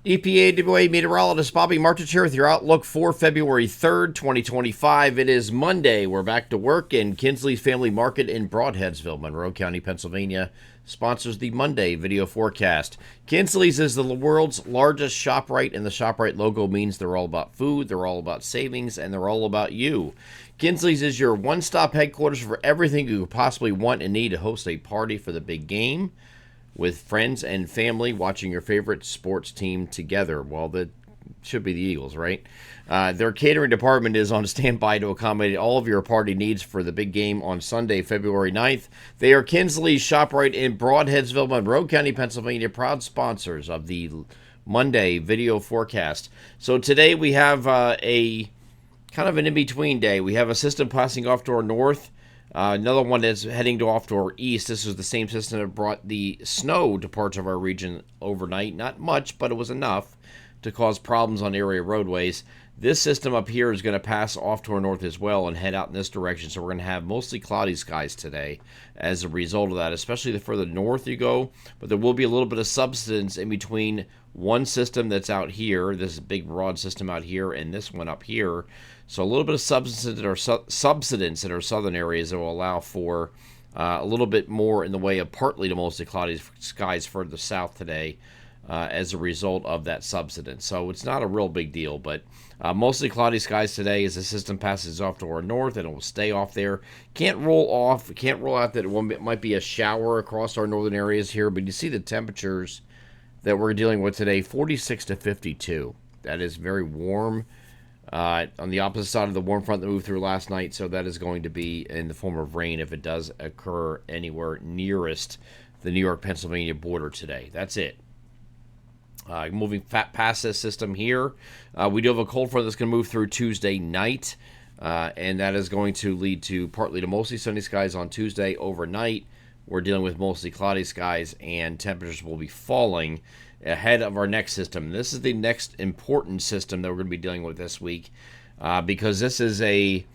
EPAWA meteorologist Bobby Martich here with your outlook for February 3rd, 2025. It is Monday. We're back to work, and Kinsley's Family Market in Broadheadsville, Monroe County, Pennsylvania, sponsors the Monday video forecast. Kinsley's is the world's largest ShopRite, and the ShopRite logo means they're all about food, they're all about savings, and they're all about you. Kinsley's is your one-stop headquarters for everything you could possibly want and need to host a party for the big game, with friends and family watching your favorite sports team together. Well, that should be the Eagles, right? Their catering department is on standby to accommodate all of your party needs for the big game on Sunday, February 9th. They are Kinsley's ShopRite in Broadheadsville, Monroe County, Pennsylvania, proud sponsors of the Monday video forecast. So today we have a kind of an in-between day. We have a system passing off to our north. Another one that's heading off to our east. This is the same system that brought the snow to parts of our region overnight. Not much, but it was enough to cause problems on area roadways. This system up here is going to pass off to our north as well and head out in this direction. So we're going to have mostly cloudy skies today as a result of that, especially the further north you go. But there will be a little bit of subsidence in between one system that's out here, this big broad system out here, and this one up here. So a little bit of subsidence in our southern areas that will allow for a little bit more in the way of partly to mostly cloudy skies further south today as a result of that subsidence. So it's not a real big deal, but mostly cloudy skies today as the system passes off to our north, and it will stay off there. Can't rule out that it might be a shower across our northern areas here, but you see the temperatures that we're dealing with today, 46 to 52. That is very warm. On the opposite side of the warm front that moved through last night, so that is going to be in the form of rain if it does occur anywhere nearest the New York-Pennsylvania border today. That's it. Moving past this system here, we do have a cold front that's going to move through Tuesday night, and that is going to lead to partly to mostly sunny skies on Tuesday overnight. We're dealing with mostly cloudy skies, and temperatures will be falling ahead of our next system. This is the next important system that we're going to be dealing with this week because this is a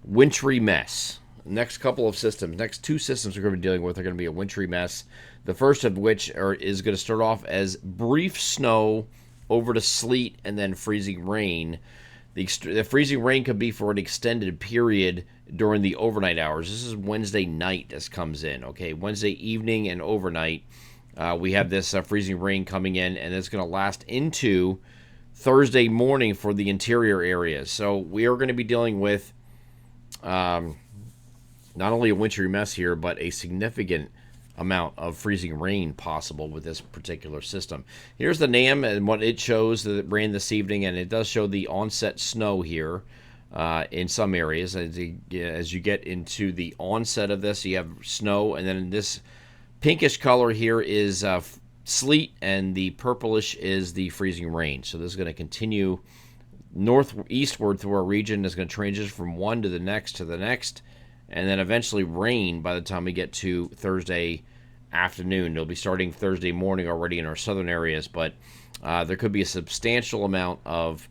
wintry mess. Next couple of systems, next two systems we're going to be dealing with are going to be a wintry mess. The first of which is going to start off as brief snow over to sleet and then freezing rain. The freezing rain could be for an extended period during the overnight hours. This is Wednesday night this comes in, okay? Wednesday evening and overnight. We have this freezing rain coming in, and it's going to last into Thursday morning for the interior areas. So we are going to be dealing with not only a wintry mess here, but a significant amount of freezing rain possible with this particular system. Here's the NAM and what it shows that it ran this evening, and it does show the onset snow here in some areas. As you get into the onset of this, you have snow, and then this pinkish color here is sleet, and the purplish is the freezing rain. So this is going to continue northeastward through our region. It's going to transition from one to the next, and then eventually rain by the time we get to Thursday afternoon. It'll be starting Thursday morning already in our southern areas, but there could be a substantial amount of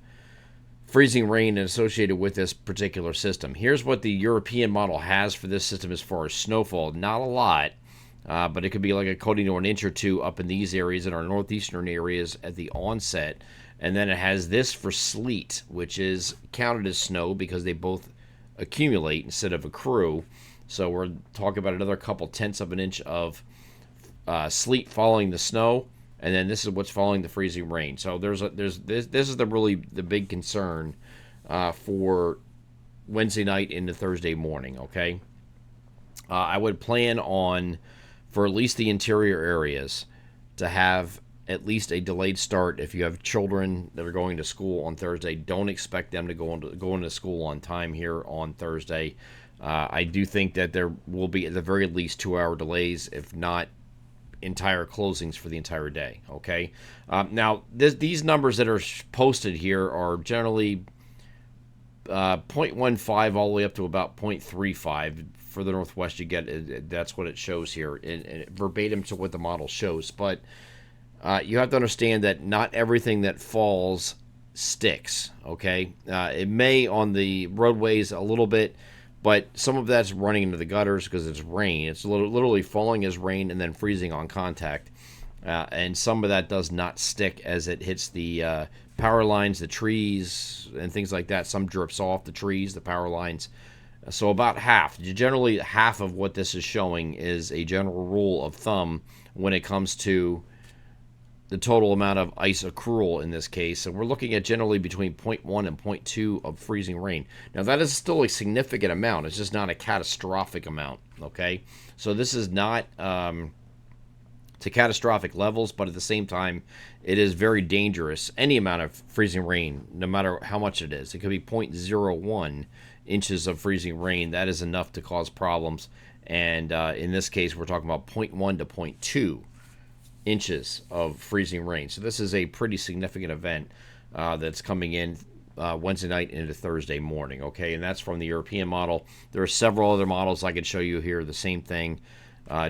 freezing rain associated with this particular system. Here's what the European model has for this system as far as snowfall. Not a lot. But it could be like a coating to an inch or two up in these areas, in our northeastern areas at the onset. And then it has this for sleet, which is counted as snow because they both accumulate instead of accrue. So we're talking about another couple tenths of an inch of sleet following the snow, and then this is what's following the freezing rain. So this is the big concern for Wednesday night into Thursday morning. Okay, I would plan on, for at least the interior areas, to have at least a delayed start. If you have children that are going to school on Thursday, don't expect them to go into school on time here on Thursday. I do think that there will be at the very least 2-hour delays, if not entire closings for the entire day. Okay. Now these numbers that are posted here are generally 0.15 all the way up to about 0.35. For the Northwest, you get that's what it shows here, in verbatim to what the model shows. But you have to understand that not everything that falls sticks. Okay, it may on the roadways a little bit, but some of that's running into the gutters because it's rain. It's literally falling as rain and then freezing on contact. and some of that does not stick as it hits the power lines, the trees, and things like that. Some drips off the trees, the power lines. So about half. Generally, half of what this is showing is a general rule of thumb when it comes to the total amount of ice accrual in this case. So we're looking at generally between zero point 0.1 and 0.2 of freezing rain. Now that is still a significant amount. It's just not a catastrophic amount. Okay, so this is not to catastrophic levels, but at the same time, it is very dangerous. Any amount of freezing rain, no matter how much it is, it could be 0.01 inches of freezing rain. That is enough to cause problems. And in this case, we're talking about 0.1 to 0.2 inches of freezing rain. So this is a pretty significant event that's coming in Wednesday night into Thursday morning. Okay, and that's from the European model. There are several other models I could show you here. The same thing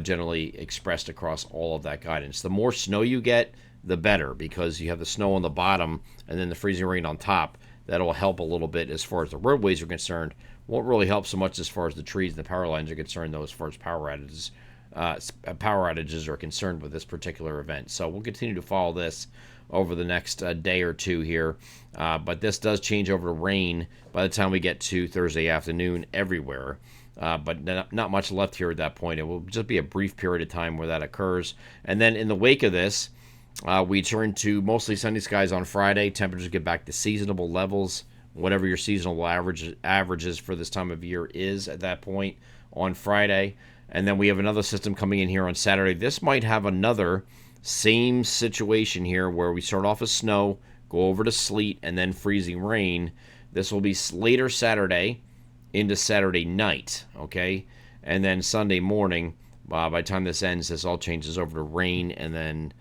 generally expressed across all of that guidance. The more snow you get, the better, because you have the snow on the bottom and then the freezing rain on top. That'll help a little bit as far as the roadways are concerned. Won't really help so much as far as the trees and the power lines are concerned, though, as far as power outages are concerned with this particular event. So we'll continue to follow this over the next day or two here. But this does change over to rain by the time we get to Thursday afternoon everywhere. But not much left here at that point. It will just be a brief period of time where that occurs. And then in the wake of this, we turn to mostly sunny skies on Friday. Temperatures get back to seasonable levels, whatever your seasonal averages for this time of year is at that point on Friday. And then we have another system coming in here on Saturday. This might have another same situation here where we start off with snow, go over to sleet, and then freezing rain. This will be later Saturday into Saturday night, okay? And then Sunday morning, by the time this ends, this all changes over to rain, and then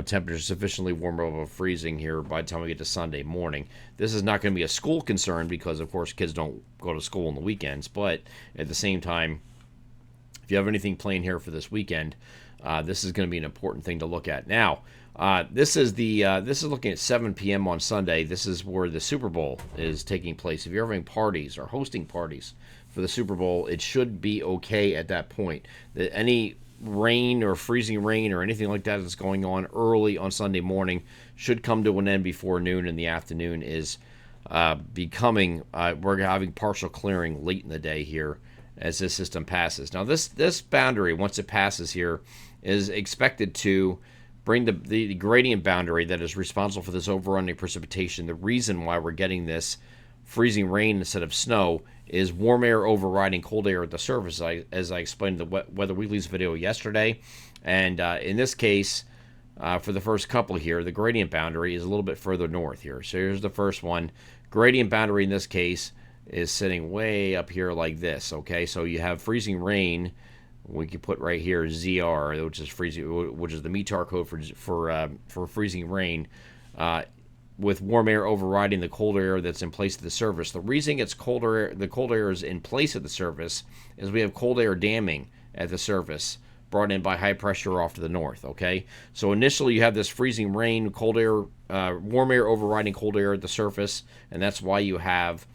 temperatures sufficiently warm over freezing here by the time we get to Sunday morning. This is not going to be a school concern because, of course, kids don't go to school on the weekends. But at the same time, if you have anything planned here for this weekend, this is going to be an important thing to look at. Now, this is looking at 7 p.m. on Sunday. This is where the Super Bowl is taking place. If you're having parties or hosting parties for the Super Bowl, it should be okay at that point. Any rain or freezing rain or anything like that that's going on early on Sunday morning should come to an end before noon, and the afternoon is we're having partial clearing late in the day here as this system passes. Now this boundary, once it passes here, is expected to bring the gradient boundary that is responsible for this overrunning precipitation. The reason why we're getting this freezing rain instead of snow is warm air overriding cold air at the surface, as I explained in the Weather Weekly's video yesterday. And in this case, for the first couple here, the gradient boundary is a little bit further north here. So here's the first one. Gradient boundary in this case is sitting way up here like this, okay? So you have freezing rain. We can put right here ZR, which is the METAR code for freezing rain, with warm air overriding the cold air that's in place at the surface. The reason the cold air is in place at the surface is we have cold air damming at the surface brought in by high pressure off to the north, okay? So initially you have this freezing rain, cold air, warm air overriding cold air at the surface, and that's why you have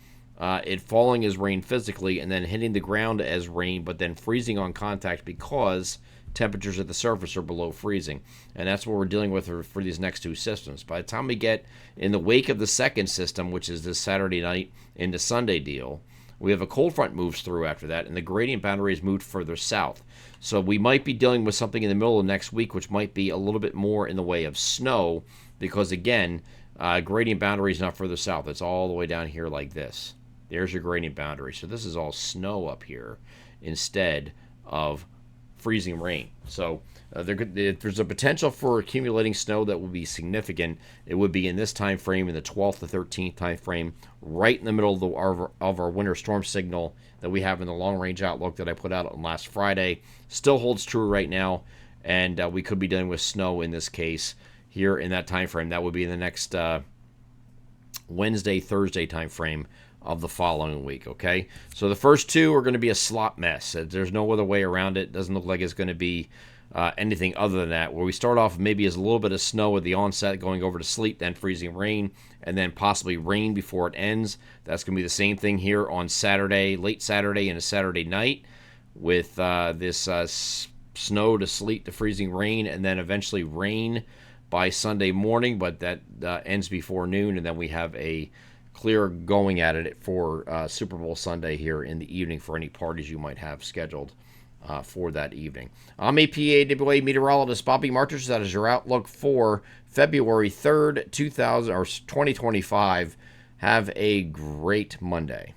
it falling as rain physically and then hitting the ground as rain, but then freezing on contact because temperatures at the surface are below freezing. And that's what we're dealing with for these next two systems. By the time we get in the wake of the second system, which is this Saturday night into Sunday deal, we have a cold front moves through after that, and the gradient boundary is moved further south. So we might be dealing with something in the middle of next week, which might be a little bit more in the way of snow, because again, gradient boundary is not further south. It's all the way down here like this. There's your gradient boundary. So this is all snow up here instead of freezing rain. So there's a potential for accumulating snow that will be significant. It would be in this time frame, in the 12th to 13th time frame, right in the middle of our winter storm signal that we have in the long range outlook that I put out on last Friday. Still holds true right now, and we could be dealing with snow in this case here in that time frame. That would be in the next Wednesday, Thursday time frame of the following week, okay? So the first two are going to be a slop mess. There's no other way around it. Doesn't look like it's going to be anything other than that, where we start off maybe as a little bit of snow at the onset, going over to sleet, then freezing rain, and then possibly rain before it ends. That's going to be the same thing here on Saturday, late Saturday into Saturday night, with this snow to sleet to freezing rain, and then eventually rain by Sunday morning, but that ends before noon, and then we have a clear going at it for Super Bowl Sunday here in the evening for any parties you might have scheduled for that evening. I'm EPAWA meteorologist Bobby Martich. That is your outlook for February 3rd, 2025. Have a great Monday.